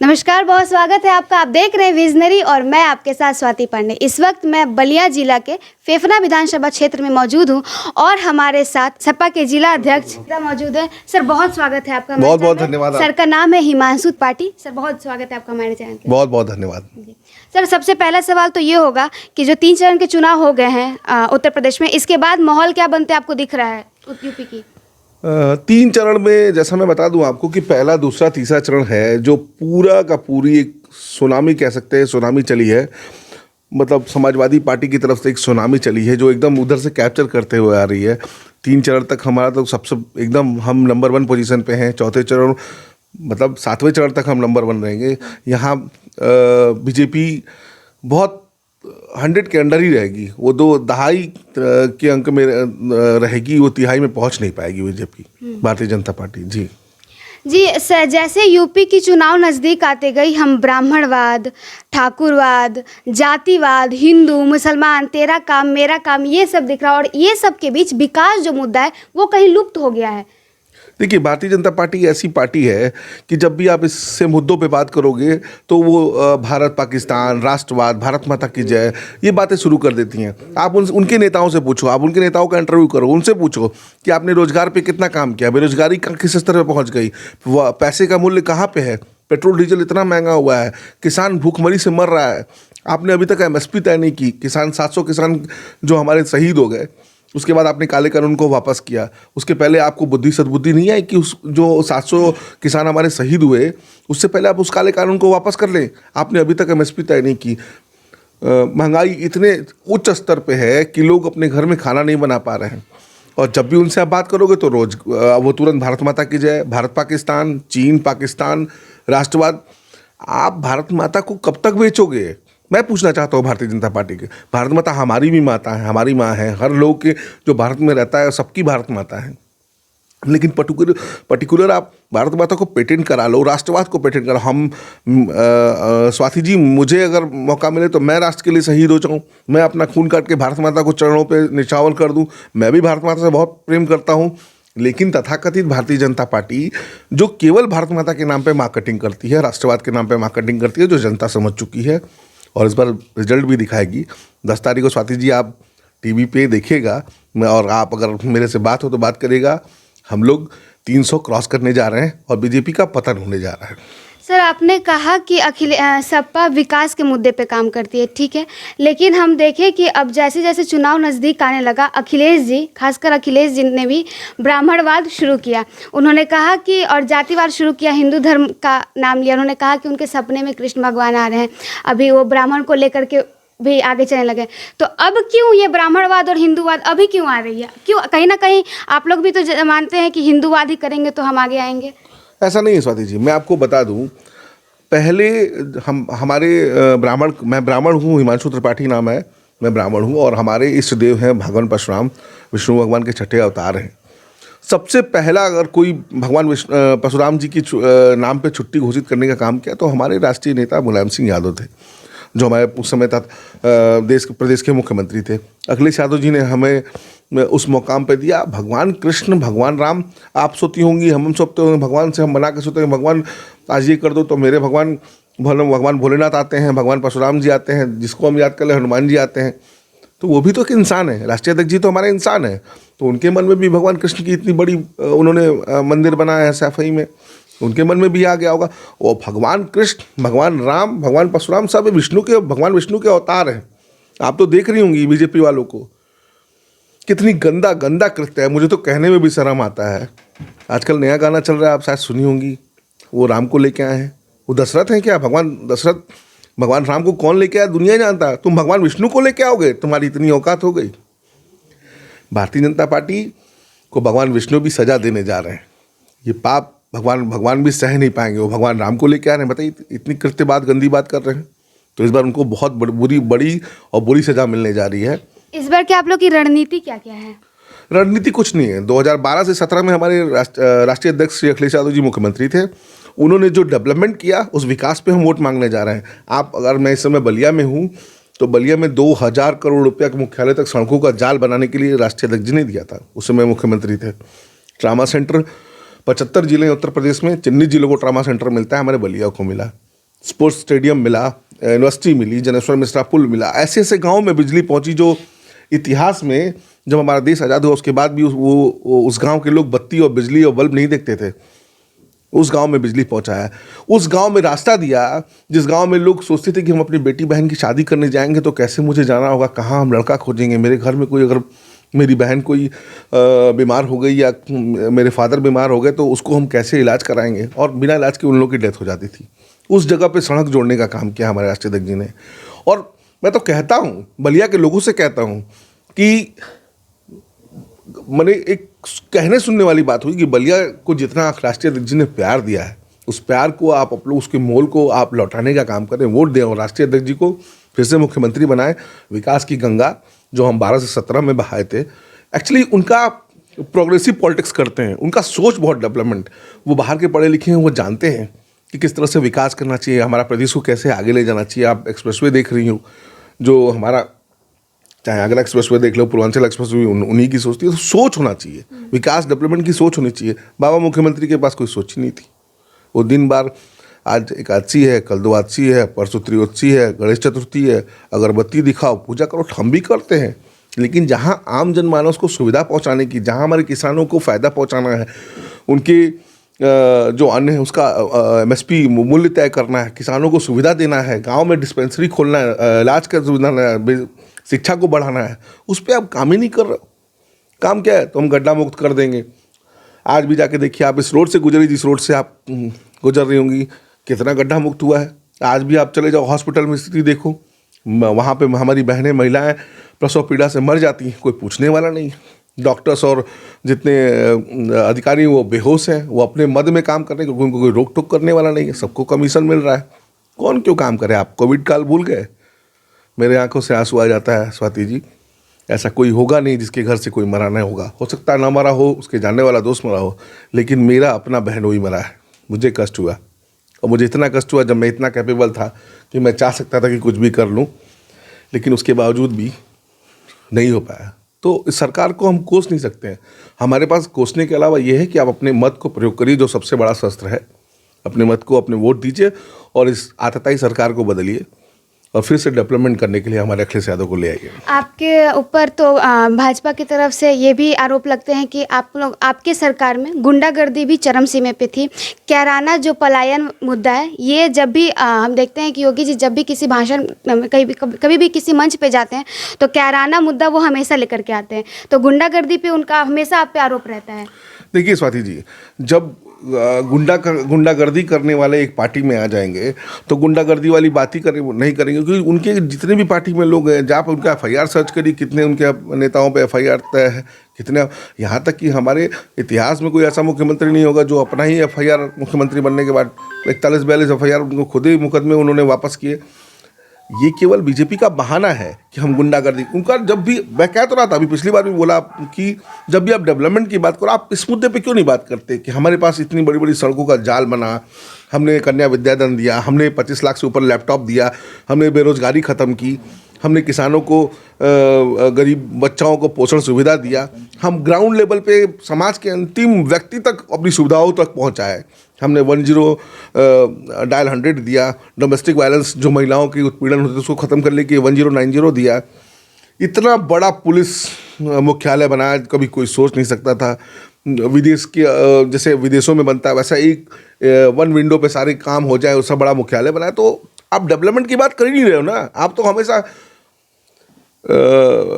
नमस्कार, बहुत स्वागत है आपका। आप देख रहे हैं विजनरी और मैं आपके साथ स्वाति पांडे। इस वक्त मैं बलिया जिला के फेफना विधानसभा क्षेत्र में मौजूद हूं और हमारे साथ सपा के जिला अध्यक्ष मौजूद है। सर, बहुत स्वागत है आपका। बहुत बहुत धन्यवाद। सर का नाम है हिमांशु त्रिपाठी। सर, बहुत स्वागत है आपका हमारे चैनल पे। बहुत बहुत धन्यवाद। सर, सबसे पहला सवाल तो ये होगा कि जो 3 चरण के चुनाव हो गए हैं उत्तर प्रदेश में, इसके बाद माहौल क्या बनते आपको दिख रहा है यूपी की? 3 चरण में जैसा मैं बता दूं आपको कि पहला, दूसरा, तीसरा चरण है जो पूरा का पूरी एक सुनामी कह सकते हैं, सुनामी चली है। मतलब समाजवादी पार्टी की तरफ से एक सुनामी चली है जो एकदम उधर से कैप्चर करते हुए आ रही है। 3 चरण तक हमारा तो सबसे एकदम हम नंबर 1 पोजीशन पे हैं। चौथे चरण मतलब 7वें चरण तक हम नंबर 1 रहेंगे। यहाँ बीजेपी बहुत 100 के अंडर ही रहेगी। वो 2 दहाई के अंक में रहेगी, वो तिहाई में पहुंच नहीं पाएगी बीजेपी, भारतीय जनता पार्टी। जी सर, जैसे यूपी की चुनाव नज़दीक आते गई, हम ब्राह्मणवाद, ठाकुरवाद, जातिवाद, हिंदू मुसलमान, तेरा काम मेरा काम, ये सब दिख रहा है और ये सब के बीच विकास जो मुद्दा है वो कहीं लुप्त हो गया है। देखिए, भारतीय जनता पार्टी ऐसी पार्टी है कि जब भी आप इससे मुद्दों पे बात करोगे तो वो भारत पाकिस्तान, राष्ट्रवाद, भारत माता की जय, ये बातें शुरू कर देती हैं। आप उनके नेताओं से पूछो, आप उनके नेताओं का इंटरव्यू करो, उनसे पूछो कि आपने रोजगार पे कितना काम किया, बेरोजगारी किस स्तर पे पहुंच गई, पैसे का मूल्य कहाँ पे है, पेट्रोल डीजल इतना महंगा हुआ है, किसान भूखमरी से मर रहा है, आपने अभी तक MSP तय नहीं की, 700 किसान जो हमारे शहीद हो गए, उसके बाद आपने काले कानून को वापस किया। उसके पहले आपको बुद्धि सद्बुद्धि नहीं आई कि उस जो 700 किसान हमारे शहीद हुए, उससे पहले आप उस काले कानून को वापस कर लें। आपने अभी तक MSP तय नहीं की। महंगाई इतने उच्च स्तर पे है कि लोग अपने घर में खाना नहीं बना पा रहे हैं और जब भी उनसे आप बात करोगे तो वो तुरंत भारत माता की जय, भारत पाकिस्तान, चीन पाकिस्तान, राष्ट्रवाद। आप भारत माता को कब तक बेचोगे? मैं पूछना चाहता हूँ भारतीय जनता पार्टी के। भारत माता हमारी भी माता है, हमारी माँ है। हर लोग के जो भारत में रहता है सबकी भारत माता है। लेकिन पर्टिकुलर आप भारत माता को पेटेंट करा लो, राष्ट्रवाद को पेटेंट करा। हम स्वाति जी, मुझे अगर मौका मिले तो मैं राष्ट्र के लिए शहीद हो जाऊँ, मैं अपना खून काट के भारत माता को चरणों पे निछावर कर दूँ। मैं भी भारत माता से बहुत प्रेम करता हूँ। लेकिन तथाकथित भारतीय जनता पार्टी जो केवल भारत माता के नाम पे मार्केटिंग करती है, राष्ट्रवाद के नाम पे मार्केटिंग करती है, जो जनता समझ चुकी है और इस बार रिजल्ट भी दिखाएगी। 10 तारीख को स्वाति जी आप टीवी पे देखिएगा, और आप अगर मेरे से बात हो तो बात करिएगा। हम लोग 300 क्रॉस करने जा रहे हैं और बीजेपी का पतन होने जा रहा है। सर, आपने कहा कि सपा विकास के मुद्दे पे काम करती है, ठीक है, लेकिन हम देखें कि अब जैसे जैसे चुनाव नज़दीक आने लगा, अखिलेश जी, खासकर अखिलेश जी ने भी ब्राह्मणवाद शुरू किया। उन्होंने कहा कि और जातिवाद शुरू किया, हिंदू धर्म का नाम लिया। उन्होंने कहा कि उनके सपने में कृष्ण भगवान आ रहे हैं। अभी वो ब्राह्मण को लेकर के भी आगे चलने लगे। तो अब क्यों ये ब्राह्मणवाद और हिंदूवाद अभी क्यों आ रही है? क्यों? कहीं ना कहीं आप लोग भी तो मानते हैं कि हिंदूवाद ही करेंगे तो हम आगे आएंगे। ऐसा नहीं है स्वाति जी, मैं आपको बता दूं, पहले हमारे मैं ब्राह्मण हूँ, हिमांशु त्रिपाठी नाम है, मैं ब्राह्मण हूँ और हमारे इष्ट देव हैं भगवान परशुराम, विष्णु भगवान के 6ठे अवतार हैं। सबसे पहला अगर कोई भगवान परशुराम जी की नाम पे छुट्टी घोषित करने का काम किया तो हमारे राष्ट्रीय नेता मुलायम सिंह यादव थे, जो हमारे उस समय तक प्रदेश के मुख्यमंत्री थे। अखिलेश यादव जी ने हमें उस मुकाम पे दिया। भगवान कृष्ण, भगवान राम, आप सोती होंगी, हम सोते होंगे, भगवान से हम बना के सोते हैं, भगवान आज ये कर दो तो मेरे भगवान भोलेनाथ आते हैं, भगवान परशुराम जी आते हैं, जिसको हम याद कर ले हनुमान जी आते हैं। तो वो भी तो एक इंसान है। राष्ट्रीय अध्यक्ष जी तो हमारे इंसान है, तो उनके मन में भी भगवान कृष्ण की इतनी बड़ी उन्होंने मंदिर बनाया है सैफई में, उनके मन में भी आ गया होगा। वो भगवान कृष्ण, भगवान राम, भगवान परशुराम सब भगवान विष्णु के अवतार हैं। आप तो देख रही होंगी बीजेपी वालों को कितनी गंदा कृत्य है। मुझे तो कहने में भी शर्म आता है। आजकल नया गाना चल रहा है, आप शायद सुनी होंगी, वो राम को लेके आए हैं। वो दशरथ हैं क्या? भगवान राम को कौन लेके आया दुनिया जानता। तुम भगवान विष्णु को लेके आओगे? तुम्हारी इतनी औकात हो गई। भारतीय जनता पार्टी को भगवान विष्णु भी सजा देने जा रहे हैं। ये पाप भगवान भी सह नहीं पाएंगे। वो भगवान राम को लेके आ रहे हैं, बताइए इतनी कृत्य बात, गंदी बात कर रहे हैं। तो इस बार उनको बहुत बड़ी और बुरी सजा मिलने जा रही है। इस बार क्या आप लोग की रणनीति क्या क्या है? रणनीति कुछ नहीं है। 2012 से 17 में हमारे राष्ट्रीय अध्यक्ष श्री अखिलेश यादव जी मुख्यमंत्री थे। उन्होंने जो डेवलपमेंट किया उस विकास पे हम वोट मांगने जा रहे हैं। अगर मैं इस समय बलिया में हूँ तो बलिया में 2000 करोड़ रुपया के मुख्यालय तक सड़कों का जाल बनाने के लिए राष्ट्रीय अध्यक्ष जी ने दिया था, उस समय मुख्यमंत्री थे। ट्रामा सेंटर 75 जिले उत्तर प्रदेश में, 19 जिलों को ट्रामा सेंटर मिलता है, हमारे बलिया को मिला। स्पोर्ट्स स्टेडियम मिला, यूनिवर्सिटी मिली, जनेश्वर मिश्रा पुल मिला, ऐसे ऐसे गाँव में बिजली पहुंची जो इतिहास में जब हमारा देश आज़ाद हुआ उसके बाद भी उस गांव के लोग बत्ती और बिजली और बल्ब नहीं देखते थे। उस गांव में बिजली पहुंचाया, उस गांव में रास्ता दिया जिस गांव में लोग सोचते थे कि हम अपनी बेटी बहन की शादी करने जाएंगे तो कैसे मुझे जाना होगा, कहाँ हम लड़का खोजेंगे, मेरे घर में कोई अगर मेरी बहन कोई बीमार हो गई या मेरे फादर बीमार हो गए तो उसको हम कैसे इलाज कराएंगे, और बिना इलाज के उन लोगों की डेथ हो जाती थी। उस जगह पे सड़क जोड़ने का काम किया हमारे राष्ट्रीय अध्यक्ष जी ने। और मैं तो कहता हूँ, बलिया के लोगों से कहता हूँ कि मैंने एक कहने सुनने वाली बात हुई कि बलिया को जितना राष्ट्रीय अध्यक्ष जी ने प्यार दिया है, उस प्यार को आप अपने उसके मोल को आप लौटाने का काम करें, वोट दें और राष्ट्रीय अध्यक्ष जी को फिर से मुख्यमंत्री बनाएं। विकास की गंगा जो हम 12 से 17 में बहाए थे, एक्चुअली उनका प्रोग्रेसिव पॉलिटिक्स करते हैं, उनका सोच बहुत डेवलपमेंट, वो बाहर के पढ़े लिखे हैं, वो जानते हैं कि किस तरह से विकास करना चाहिए, हमारा प्रदेश को कैसे आगे ले जाना चाहिए। आप एक्सप्रेसवे देख रही हो, जो हमारा चाहे आगरा एक्सप्रेसवे देख लो, पूर्वांचल एक्सप्रेसवे, उन्हीं की सोचती है। तो सोच होना चाहिए, विकास डेवलपमेंट की सोच होनी चाहिए। बाबा मुख्यमंत्री के पास कोई सोच ही नहीं थी। वो दिन बार आज एकादशी है, कल द्वादशी है, परसों त्रयोदशी है, गणेश चतुर्थी है, अगरबत्ती दिखाओ, पूजा करो, हम भी करते हैं। लेकिन जहाँ आम जनमानस को सुविधा पहुँचाने की, जहाँ हमारे किसानों को फ़ायदा पहुँचाना है, उनके जो अन्न है उसका MSP मूल्य तय करना है, किसानों को सुविधा देना है, गांव में डिस्पेंसरी खोलना है, इलाज का सुविधा है, शिक्षा को बढ़ाना है, उस पर आप काम ही नहीं कर रहे हो। काम क्या है? तो हम गड्ढा मुक्त कर देंगे। आज भी जाके देखिए, आप इस रोड से गुजरी, जिस रोड से आप गुजर रही होंगी, कितना गड्ढा मुक्त हुआ है। आज भी आप चले जाओ हॉस्पिटल में स्थिति देखो, वहाँ पे हमारी बहनें महिलाएं प्रसव पीड़ा से मर जाती हैं, कोई पूछने वाला नहीं। डॉक्टर्स और जितने अधिकारी वो बेहोश हैं, वो अपने मद में काम कर रहे हैं क्योंकि उनको कोई रोक टोक करने वाला नहीं है, सबको कमीशन मिल रहा है। कौन क्यों काम करे? आप कोविड काल भूल गए? मेरे आंखों से आंसू आ जाता है स्वाति जी। ऐसा कोई होगा नहीं जिसके घर से कोई मरा नहीं होगा। हो सकता है ना मरा हो, उसके जानने वाला दोस्त मरा हो, लेकिन मेरा अपना बहन वही मरा है। मुझे कष्ट हुआ, और मुझे इतना कष्ट हुआ जब मैं इतना कैपेबल था कि मैं चाह सकता था कि कुछ भी कर लूँ, लेकिन उसके बावजूद भी नहीं हो पाया। तो इस सरकार को हम कोस नहीं सकते हैं। हमारे पास कोसने के अलावा ये है कि आप अपने मत को प्रयोग करिए, जो सबसे बड़ा शस्त्र है। अपने मत को, अपने वोट दीजिए और इस आतताई सरकार को बदलिए और फिर से डेवलपमेंट करने के लिए हमारे अखिलेश यादव को ले आइए। आपके ऊपर तो भाजपा की तरफ से ये भी आरोप लगते हैं कि आप लोग, आपके सरकार में गुंडागर्दी भी चरम सीमा पे थी। कैराना जो पलायन मुद्दा है, ये जब भी हम देखते हैं कि योगी जी जब भी किसी भाषण कभी भी किसी मंच पे जाते हैं तो कैराना मुद्दा वो हमेशा लेकर के आते हैं। तो गुंडागर्दी पे उनका हमेशा आप पे आरोप रहता है। देखिए स्वाति जी, जब गुंडागर्दी करने वाले एक पार्टी में आ जाएंगे तो गुंडागर्दी वाली बात ही नहीं करेंगे, क्योंकि उनके जितने भी पार्टी में लोग हैं, जहाँ पर उनका FIR सर्च करिए, कितने उनके नेताओं पे FIR तय है, कितने। यहाँ तक कि हमारे इतिहास में कोई ऐसा मुख्यमंत्री नहीं होगा जो अपना ही FIR मुख्यमंत्री बनने के बाद 41-42 FIR उनको खुद ही मुकदमे उन्होंने वापस किए। ये केवल बीजेपी का बहाना है कि हम गुंडागर्दी, उनका जब भी, मैं कह तो रहा था अभी पिछली बार भी बोला कि जब भी आप डेवलपमेंट की बात करो, आप इस मुद्दे पे क्यों नहीं बात करते कि हमारे पास इतनी बड़ी बड़ी सड़कों का जाल बना, हमने कन्या विद्याधन दिया, हमने 25 लाख से ऊपर लैपटॉप दिया, हमने बेरोजगारी ख़त्म की, हमने किसानों को, गरीब बच्चाओं को पोषण सुविधा दिया, हम ग्राउंड लेवल पे समाज के अंतिम व्यक्ति तक अपनी सुविधाओं तक पहुंचाए, हमने 10 डायल 100 दिया, डोमेस्टिक वायलेंस जो महिलाओं की उत्पीड़न होते उसको ख़त्म करने के 1090 दिया। इतना बड़ा पुलिस मुख्यालय बनाया, कभी कोई सोच नहीं सकता था। विदेश के जैसे विदेशों में बनता है वैसा एक 1 विंडो पे सारे काम हो जाए, उसका बड़ा मुख्यालय बनाया। तो आप डेवलपमेंट की बात कर ही नहीं रहे हो ना, आप तो हमेशा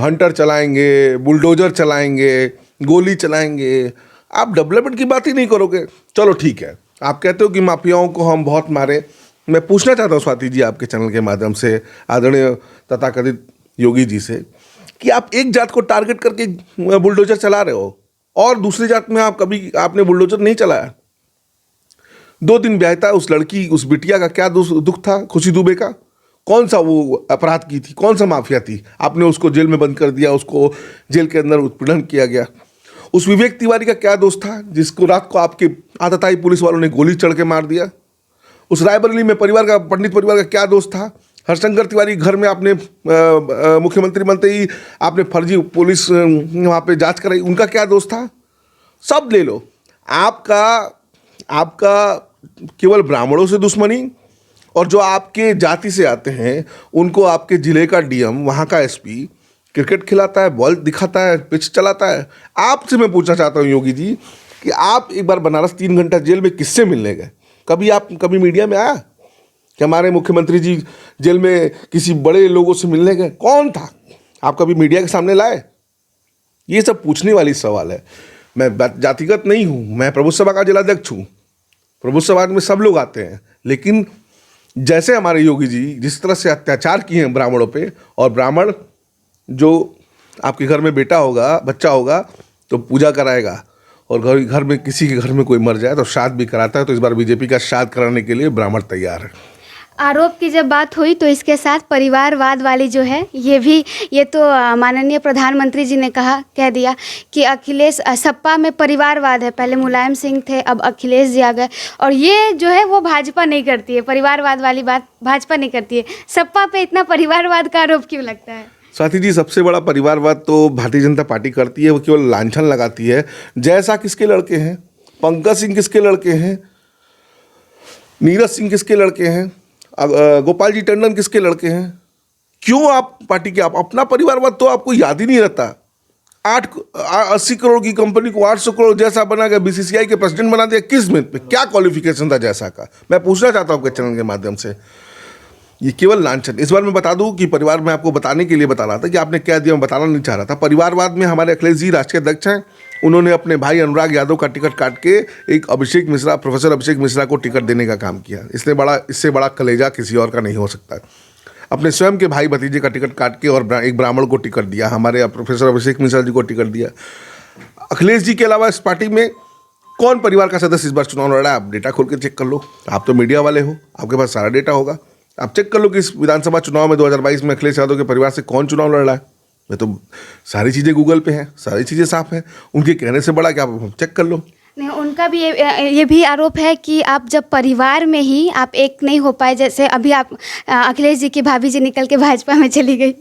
हंटर चलाएंगे, बुलडोजर चलाएंगे, गोली चलाएंगे, आप डेवलपमेंट की बात ही नहीं करोगे। चलो ठीक है, आप कहते हो कि माफियाओं को हम बहुत मारे। मैं पूछना चाहता हूँ स्वाति जी आपके चैनल के माध्यम से आदरणीय तथाकथित योगी जी से कि आप एक जात को टारगेट करके बुलडोजर चला रहे हो और दूसरी जात में आप कभी आपने बुलडोजर नहीं चलाया। 2 दिन ब्याह था, उस लड़की, उस बिटिया का क्या दुख था? खुशी दुबे का कौन सा वो अपराध की थी, कौन सा माफिया थी? आपने उसको जेल में बंद कर दिया, उसको जेल के अंदर उत्पीड़न किया गया। उस विवेक तिवारी का क्या दोष था जिसको रात को आपके आतताई पुलिस वालों ने गोली चढ़ के मार दिया? उस रायबरेली में परिवार का, पंडित परिवार का क्या दोष था? हरशंकर तिवारी घर में आपने मुख्यमंत्री बनते ही आपने फर्जी पुलिस वहाँ पे जांच कराई, उनका क्या दोष था? सब ले लो। आपका केवल ब्राह्मणों से दुश्मनी और जो आपके जाति से आते हैं उनको आपके ज़िले का डीएम, वहाँ का एसपी क्रिकेट खिलाता है, बॉल दिखाता है, पिच चलाता है। आपसे मैं पूछना चाहता हूँ योगी जी कि आप एक बार बनारस 3 घंटा जेल में किससे मिलने गए? कभी मीडिया में आया कि हमारे मुख्यमंत्री जी जेल में किसी बड़े लोगों से मिलने गए? कौन था? आप कभी मीडिया के सामने लाए? ये सब पूछने वाली सवाल है। मैं जातिगत नहीं हूँ, मैं प्रबुद्ध सभा का जिलाध्यक्ष हूँ। प्रबुद्ध सभा में सब लोग आते हैं, लेकिन जैसे हमारे योगी जी जिस तरह से अत्याचार किए हैं ब्राह्मणों पे, और ब्राह्मण जो आपके घर में बेटा होगा, बच्चा होगा तो पूजा कराएगा, और घर में किसी के घर में कोई मर जाए तो श्राद्ध भी कराता है। तो इस बार बीजेपी का श्राद्ध कराने के लिए ब्राह्मण तैयार है। आरोप की जब बात हुई तो इसके साथ परिवारवाद वाली जो है ये तो माननीय प्रधानमंत्री जी ने कह दिया कि अखिलेश सपा में परिवारवाद है। पहले मुलायम सिंह थे, अब अखिलेश जी आ गए, और ये जो है वो भाजपा नहीं करती है। परिवारवाद वाली बात भाजपा नहीं करती है। सपा पे इतना परिवारवाद का आरोप क्यों लगता है? साथी जी, सबसे बड़ा परिवारवाद तो भारतीय जनता पार्टी करती है, वो केवल लांछन लगाती है। जैसा किसके लड़के हैं? पंकज सिंह किसके लड़के हैं? नीरज सिंह किसके लड़के हैं? गोपाल जी टंडन किसके लड़के हैं? क्यों आप पार्टी के, आप अपना परिवारवाद तो आपको याद ही नहीं रहता। 80 करोड़ की कंपनी को 800 करोड़ जैसा बना के बीसीसीआई के प्रेसिडेंट बना दिया। किस मिनट पे? क्या क्वालिफिकेशन था जैसा का? मैं पूछना चाहता हूँ आपके चैनल के माध्यम से। ये केवल लांछन। इस बार मैं बता दूं कि परिवार में आपको बताने के लिए बता रहा था कि आपने क्या दिया, मैं बताना नहीं चाह रहा था। परिवारवाद में हमारे अखिलेश जी राष्ट्रीय अध्यक्ष हैं। उन्होंने अपने भाई अनुराग यादव का टिकट काट के एक प्रोफेसर अभिषेक मिश्रा को टिकट देने का काम किया। इससे बड़ा कलेजा किसी और का नहीं हो सकता। अपने स्वयं के भाई भतीजे का टिकट काट के और एक ब्राह्मण को टिकट दिया, हमारे प्रोफेसर अभिषेक मिश्रा जी को टिकट दिया। अखिलेश जी के अलावा इस पार्टी में कौन परिवार का सदस्य इस बार चुनाव लड़ रहा है? आप डेटा खोल के चेक कर लो। आप तो मीडिया वाले हो, आपके पास सारा डेटा होगा। आप चेक कर लो कि इस विधानसभा चुनाव में 2022 में अखिलेश यादव के परिवार से कौन चुनाव लड़ रहा है। मैं तो सारी चीज़ें गूगल पे हैं, सारी चीज़ें साफ हैं। उनके कहने से बड़ा क्या, आप चेक कर लो। नहीं, उनका भी ये भी आरोप है कि आप जब परिवार में ही आप एक नहीं हो पाए, जैसे अभी आप अखिलेश जी की भाभी जी निकल के भाजपा में चली गई,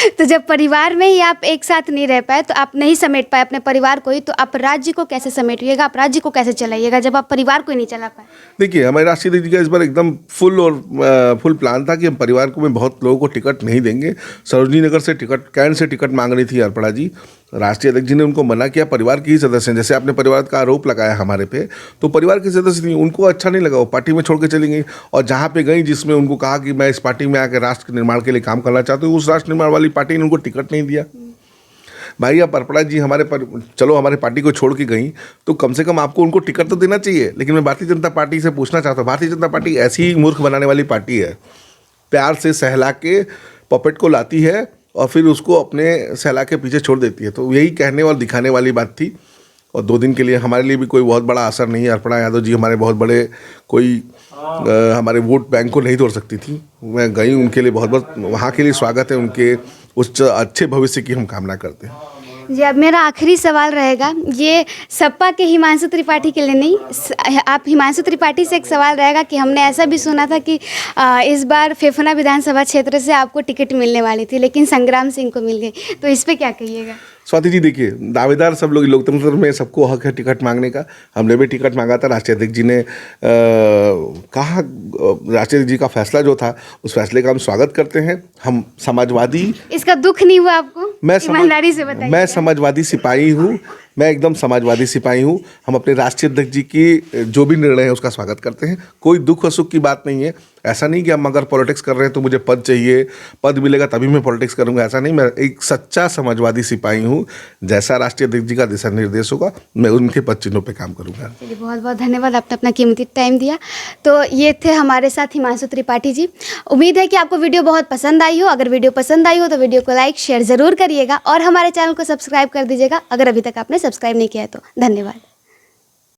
तो जब परिवार में ही आप एक साथ नहीं रह पाए, तो आप नहीं समेट पाए अपने परिवार को ही, तो आप राज्य को कैसे समेटिएगा? आप राज्य को कैसे चलाइएगा जब आप परिवार को ही नहीं चला पाए? देखिए, हमारे राष्ट्रीय अध्यक्ष जी का इस बार एकदम फुल प्लान था कि हम परिवार को में बहुत लोगों को टिकट नहीं देंगे। सरोजनी नगर से कैंट से टिकट मांग रही थी अर्पणा जी। राष्ट्रीय अध्यक्ष जी ने उनको मना किया। परिवार के ही सदस्य हैं। जैसे आपने परिवार का आरोप लगाया हमारे पे, तो परिवार के सदस्य नहीं, उनको अच्छा नहीं लगा, वो पार्टी में छोड़ के चली गई। और जहाँ पे गई, जिसमें उनको कहा कि मैं इस पार्टी में आकर राष्ट्र निर्माण के लिए काम करना चाहती हूँ, उस राष्ट्र निर्माण वाली पार्टी ने उनको टिकट नहीं दिया। भाई, अब अर्पणा जी चलो हमारे पार्टी को छोड़ के गई, तो कम से कम आपको उनको टिकट तो देना चाहिए। लेकिन मैं भारतीय जनता पार्टी से पूछना चाहता हूँ, भारतीय जनता पार्टी ऐसी मूर्ख बनाने वाली पार्टी है। प्यार से सहला के पपेट को लाती है और फिर उसको अपने सहला के पीछे छोड़ देती है। तो यही कहने और दिखाने वाली बात थी। और 2 दिन के लिए हमारे लिए भी कोई बहुत बड़ा असर नहीं है। अर्पणा यादव जी हमारे बहुत बड़े हमारे वोट बैंक को नहीं तोड़ सकती थी। मैं गई, उनके लिए बहुत बहुत वहाँ के लिए स्वागत है। उनके उस अच्छे भविष्य की हम कामना करते हैं। जी, अब मेरा आखिरी सवाल रहेगा, ये सपा के हिमांशु त्रिपाठी के लिए नहीं, आप हिमांशु त्रिपाठी से एक सवाल रहेगा कि हमने ऐसा भी सुना था कि इस बार फेफना विधानसभा क्षेत्र से आपको टिकट मिलने वाली थी, लेकिन संग्राम सिंह को मिल गई, तो इस पे क्या कहिएगा? स्वाति जी, देखिए, दावेदार सब लोग, लोकतंत्र में सबको हक है टिकट मांगने का। हमने भी टिकट मांगा था। राष्ट्रीय अध्यक्ष जी ने कहा, राष्ट्रीय अध्यक्ष जी का फैसला जो था, उस फैसले का हम स्वागत करते हैं। हम समाजवादी, इसका दुख नहीं हुआ आपको? ईमानदारी से बताइए। मैं समाजवादी सिपाही हूँ, मैं एकदम समाजवादी सिपाही हूँ। हम अपने राष्ट्रीय अध्यक्ष जी की जो भी निर्णय है उसका स्वागत करते हैं। कोई दुख और सुख की बात नहीं है। ऐसा नहीं कि हम अगर पॉलिटिक्स कर रहे हैं तो मुझे पद चाहिए, पद मिलेगा तभी मैं पॉलिटिक्स करूँगा, ऐसा नहीं। मैं एक सच्चा समाजवादी सिपाही हूँ। जैसा राष्ट्रीय अध्यक्ष जी का दिशा निर्देश होगा, मैं उनके पद चिन्हों पर काम करूँगा। चलिए, बहुत बहुत धन्यवाद, आपने अपना कीमती टाइम दिया। तो ये थे हमारे साथ हिमांशु त्रिपाठी जी। उम्मीद है कि आपको वीडियो बहुत पसंद आई हो। अगर वीडियो पसंद आई हो तो वीडियो को लाइक शेयर ज़रूर करिएगा और हमारे चैनल को सब्सक्राइब कर दीजिएगा अगर अभी तक आपने सब्सक्राइब नहीं किया है तो। धन्यवाद।